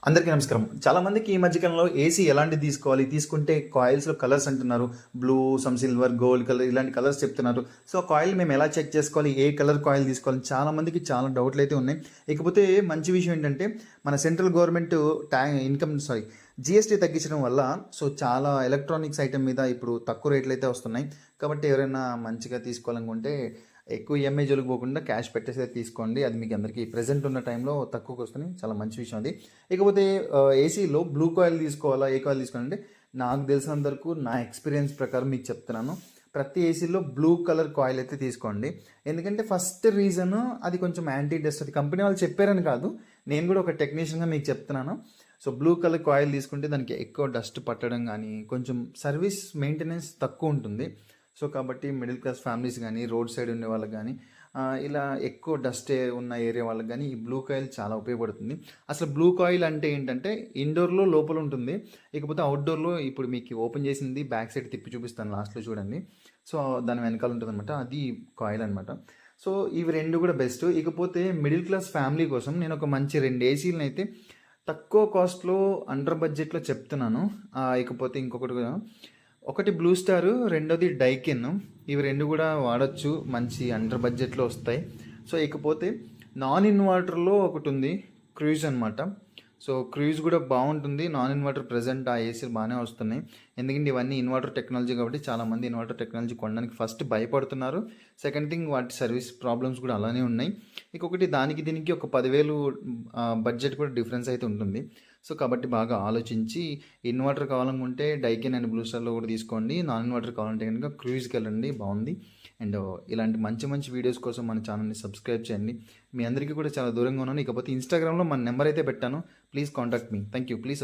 అందరికీ నమస్కారం. చాలామందికి ఈ మధ్య కాలంలో ఏసీ ఎలాంటిది తీసుకోవాలి, తీసుకుంటే కాయిల్స్‌లో కలర్స్ అంటున్నారు. Blue, some silver, gold colour ఇలాంటి కలర్స్ చెప్తున్నారు. సో, ఆ కాయిల్ మేము ఎలా చెక్ చేసుకోవాలి, ఏ కలర్ కాయిల్ తీసుకోవాలి చాలామందికి చాలా డౌట్‌లయితే ఉన్నాయి. ఇకపోతే మంచి విషయం ఏంటంటే, మన సెంట్రల్ గవర్నమెంట్ జీఎస్టీ తగ్గించడం వల్ల చాలా ఎలక్ట్రానిక్స్ ఐటెమ్ మీద ఇప్పుడు తక్కువ రేట్లయితే వస్తున్నాయి. కాబట్టి ఎవరైనా మంచిగా తీసుకోవాలనుకుంటే ఎక్కువ ఈఎంఐ జోలికి పోకుండా క్యాష్ పెట్టేసి తీసుకోండి. అది మీకు అందరికీ ప్రెజెంట్ ఉన్న టైంలో తక్కువకి వస్తున్నాయి. చాలా మంచి విషయం అది. ఇకపోతే ఏసీలో బ్లూ కాయిల్ తీసుకోవాలా, ఏ కాయిల్ తీసుకోవాలంటే నాకు తెలిసినంత వరకు నా ఎక్స్పీరియన్స్ ప్రకారం మీకు చెప్తున్నాను. ప్రతి ఏసీలో బ్లూ కలర్ కాయిల్ అయితే తీసుకోండి. ఎందుకంటే ఫస్ట్ రీజన్ అది కొంచెం యాంటీ డస్ట్. అది కంపెనీ వాళ్ళు చెప్పారని కాదు, నేను కూడా ఒక టెక్నీషియన్గా మీకు చెప్తున్నాను. సో బ్లూ కలర్ కాయిల్ తీసుకుంటే దానికి ఎక్కువ డస్ట్ పట్టడం కానీ కొంచెం సర్వీస్ మెయింటెనెన్స్ తక్కువ ఉంటుంది. సో కాబట్టి మిడిల్ క్లాస్ ఫ్యామిలీస్ కానీ రోడ్ సైడ్ ఉండే వాళ్ళకి కానీ ఇలా ఎక్కువ డస్ట్ ఉన్న ఏరియా వాళ్ళకి కానీ ఈ బ్లూ కాయిల్ చాలా ఉపయోగపడుతుంది. అసలు బ్లూ కాయిల్ అంటే ఏంటంటే ఇండోర్లో లోపల ఉంటుంది, ఇకపోతే అవుట్డోర్లో ఇప్పుడు మీకు ఓపెన్ చేసింది బ్యాక్ సైడ్ తిప్పి చూపిస్తాను లాస్ట్లో చూడండి. సో దాని వెనకాల ఉంటుంది అనమాట, అది కాయిల్ అనమాట. సో ఇవి రెండు కూడా బెస్ట్. ఇకపోతే మిడిల్ క్లాస్ ఫ్యామిలీ కోసం నేను ఒక మంచి 2 ఏసీలను అయితే తక్కువ కాస్ట్లో అండర్ బడ్జెట్లో చెప్తున్నాను. ఇకపోతే ఇంకొకటి కూడా, ఒకటి బ్లూ స్టార్, రెండోది డైకిన్. ఇవి రెండు కూడా వాడచ్చు, మంచి అండర్ బడ్జెట్లో వస్తాయి. సో ఇకపోతే నాన్ ఇన్వర్టర్లో ఒకటి ఉంది, క్రూజ్ అనమాట. సో క్రూజ్ కూడా బాగుంటుంది. నాన్ ఇన్వర్టర్ ప్రజెంట్ ఆ ఏసీలు బాగానే వస్తున్నాయి. ఎందుకంటే ఇవన్నీ ఇన్వర్టర్ టెక్నాలజీ కాబట్టి చాలామంది ఇన్వర్టర్ టెక్నాలజీ కొనడానికి ఫస్ట్ భయపడుతున్నారు. సెకండ్ థింగ్ వాటి సర్వీస్ ప్రాబ్లమ్స్ కూడా అలానే ఉన్నాయి. ఇంకొకటి దానికి దీనికి ఒక 10,000 బడ్జెట్ కూడా డిఫరెన్స్ అయితే ఉంటుంది. సో కాబట్టి బాగా ఆలోచించి ఇన్వర్టర్ కావాలనుకుంటే డైకిన్ అండ్ బ్లూ స్టార్లో కూడా తీసుకోండి. నాన్ ఇన్వర్టర్ కావాలంటే కనుక క్రూజ్కి వెళ్ళండి, బాగుంది. అండ్ ఇలాంటి మంచి మంచి వీడియోస్ కోసం మన ఛానల్ని సబ్స్క్రైబ్ చేయండి. మీ అందరికీ కూడా చాలా దూరంగా ఉన్నాను. ఇకపోతే ఇన్స్టాగ్రామ్లో మన నెంబర్ అయితే పెట్టాను, please contact me. Thank you. Please